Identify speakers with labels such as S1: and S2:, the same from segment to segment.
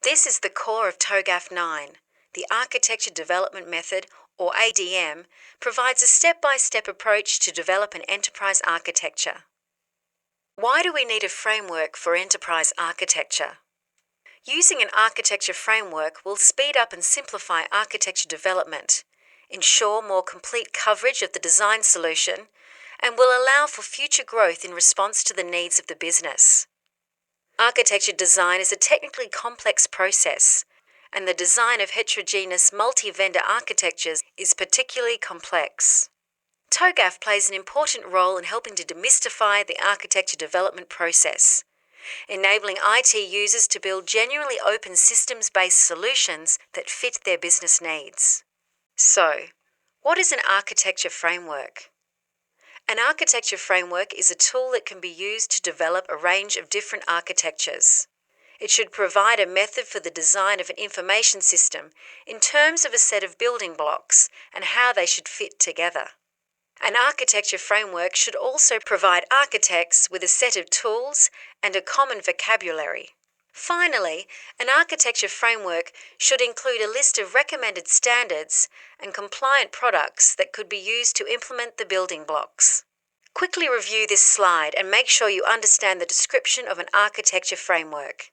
S1: This is the core of Togaf 9. The Architecture Development Method, or ADM, provides a step-by-step approach to develop an enterprise architecture. Why do we need a framework for enterprise architecture? Using an architecture framework will speed up and simplify architecture development, ensure more complete coverage of the design solution, and will allow for future growth in response to the needs of the business. Architecture design is a technically complex process, and the design of heterogeneous multi-vendor architectures is particularly complex. Togaf plays an important role in helping to demystify the architecture development process, enabling IT users to build genuinely open systems-based solutions that fit their business needs. So, what is an architecture framework? An architecture framework is a tool that can be used to develop a range of different architectures. It should provide a method for the design of an information system in terms of a set of building blocks and how they should fit together. An architecture framework should also provide architects with a set of tools and a common vocabulary. Finally, an architecture framework should include a list of recommended standards and compliant products that could be used to implement the building blocks. Quickly review this slide and make sure you understand the description of an architecture framework.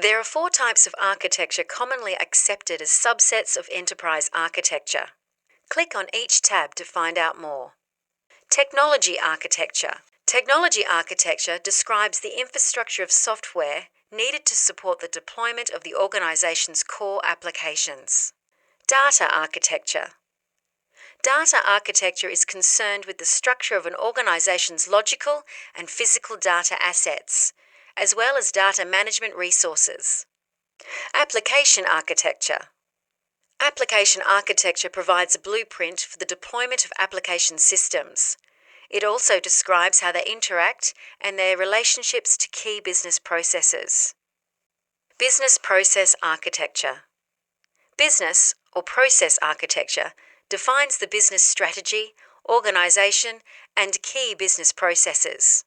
S1: There are 4 types of architecture commonly accepted as subsets of enterprise architecture. Click on each tab to find out more. Technology architecture. Technology architecture describes the infrastructure of software needed to support the deployment of the organization's core applications. Data architecture. Data architecture is concerned with the structure of an organization's logical and physical data assets, as well as data management resources. Application architecture. Application architecture provides a blueprint for the deployment of application systems. It also describes how they interact and their relationships to key business processes. Business process architecture. Business or process architecture defines the business strategy, organization, and key business processes.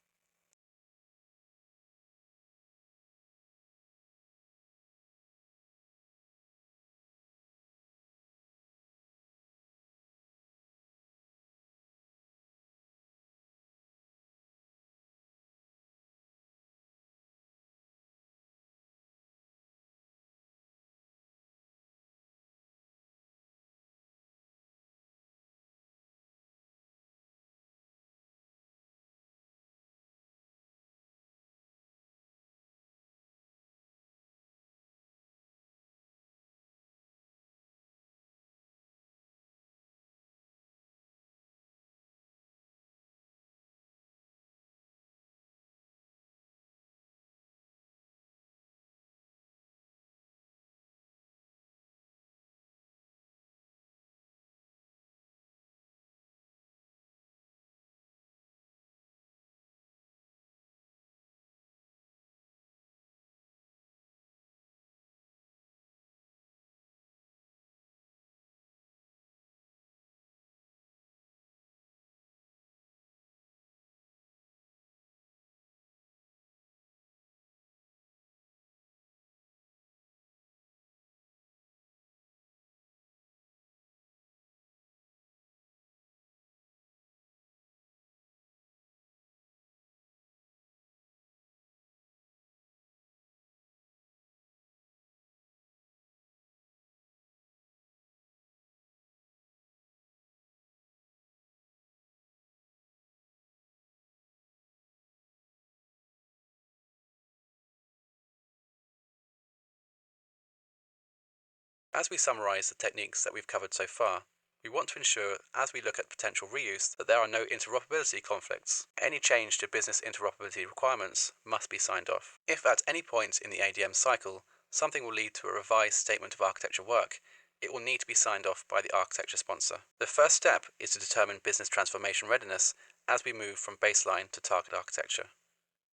S2: As we summarise the techniques that we've covered so far, we want to ensure, as we look at potential reuse, that there are no interoperability conflicts. Any change to business interoperability requirements must be signed off. If at any point in the ADM cycle, something will lead to a revised statement of architecture work, it will need to be signed off by the architecture sponsor. The first step is to determine business transformation readiness as we move from baseline to target architecture.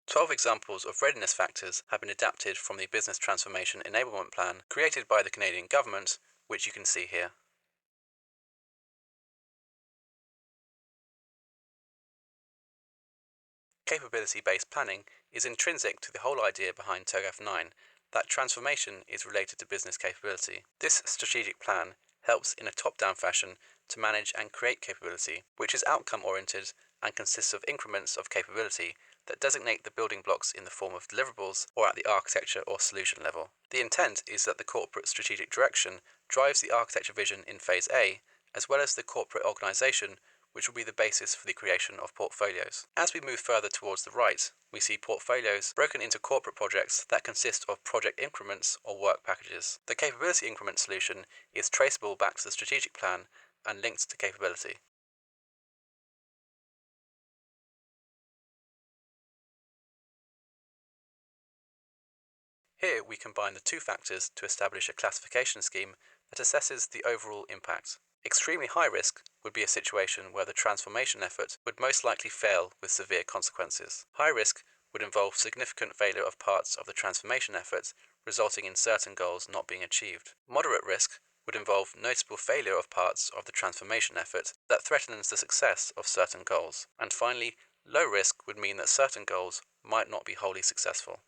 S2: 12 examples of readiness factors have been adapted from the Business Transformation Enablement Plan created by the Canadian Government which you can see here. Capability-based planning is intrinsic to the whole idea behind Togaf 9, that transformation is related to business capability. This strategic plan helps in a top-down fashion to manage and create capability, which is outcome-oriented and consists of increments of capability that designate the building blocks in the form of deliverables or at the architecture or solution level. The intent is that the corporate strategic direction drives the architecture vision in Phase A, as well as the corporate organization, which will be the basis for the creation of portfolios. As we move further towards the right, we see portfolios broken into corporate projects that consist of project increments or work packages. The capability increment solution is traceable back to the strategic plan and linked to capability. Here we combine the two factors to establish a classification scheme that assesses the overall impact. Extremely high risk would be a situation where the transformation effort would most likely fail with severe consequences. High risk would involve significant failure of parts of the transformation effort, resulting in certain goals not being achieved. Moderate risk would involve notable failure of parts of the transformation effort that threatens the success of certain goals. And finally, low risk would mean that certain goals might not be wholly successful.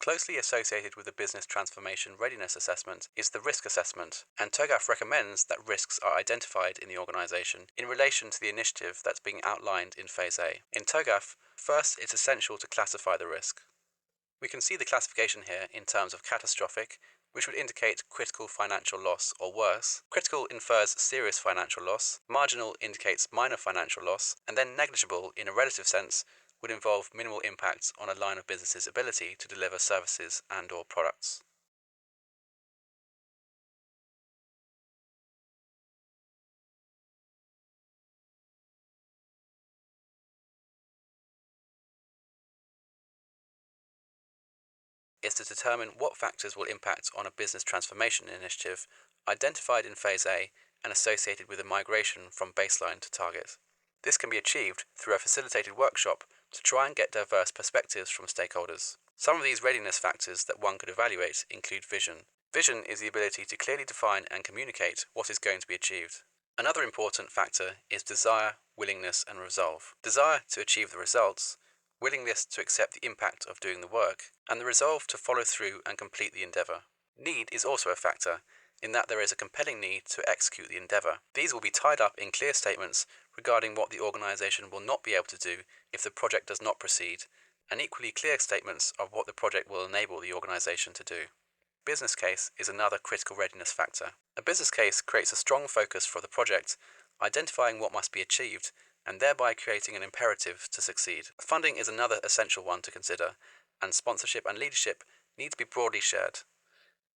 S2: Closely associated with the business transformation readiness assessment is the risk assessment, and Togaf recommends that risks are identified in the organization in relation to the initiative that's being outlined in Phase A. In Togaf, first it's essential to classify the risk. We can see the classification here in terms of catastrophic, which would indicate critical financial loss or worse. Critical infers serious financial loss, marginal indicates minor financial loss, and then negligible in a relative sense would involve minimal impact on a line of business's ability to deliver services and/or products. Is to determine what factors will impact on a business transformation initiative identified in Phase A and associated with a migration from baseline to target. This can be achieved through a facilitated workshop to try and get diverse perspectives from stakeholders. Some of these readiness factors that one could evaluate include vision. Vision is the ability to clearly define and communicate what is going to be achieved. Another important factor is desire, willingness, and resolve. Desire to achieve the results, willingness to accept the impact of doing the work, and the resolve to follow through and complete the endeavour. Need is also a factor, in that there is a compelling need to execute the endeavour. These will be tied up in clear statements regarding what the organisation will not be able to do if the project does not proceed, and equally clear statements of what the project will enable the organisation to do. Business case is another critical readiness factor. A business case creates a strong focus for the project, identifying what must be achieved, and thereby creating an imperative to succeed. Funding is another essential one to consider, and sponsorship and leadership need to be broadly shared.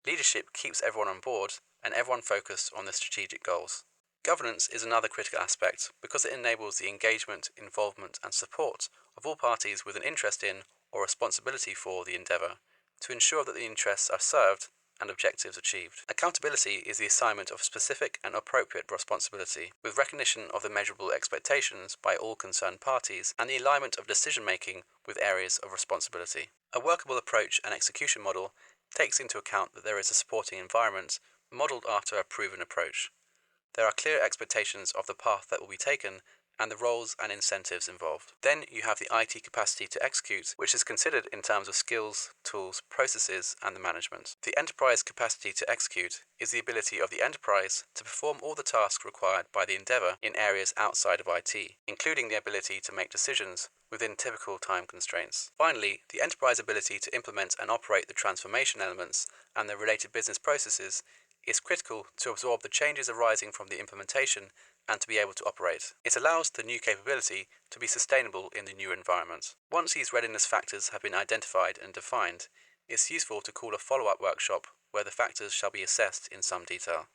S2: Leadership keeps everyone on board and everyone focused on the strategic goals. Governance is another critical aspect because it enables the engagement, involvement and support of all parties with an interest in or responsibility for the endeavour to ensure that the interests are served and objectives achieved. Accountability is the assignment of specific and appropriate responsibility, with recognition of the measurable expectations by all concerned parties and the alignment of decision-making with areas of responsibility. A workable approach and execution model takes into account that there is a supporting environment modelled after a proven approach. There are clear expectations of the path that will be taken and the roles and incentives involved. Then you have the IT capacity to execute, which is considered in terms of skills, tools, processes, and the management. The enterprise capacity to execute is the ability of the enterprise to perform all the tasks required by the endeavour in areas outside of IT, including the ability to make decisions within typical time constraints. Finally, the enterprise ability to implement and operate the transformation elements and the related business processes is critical to absorb the changes arising from the implementation and to be able to operate. It allows the new capability to be sustainable in the new environment. Once these readiness factors have been identified and defined, it's useful to call a follow-up workshop where the factors shall be assessed in some detail.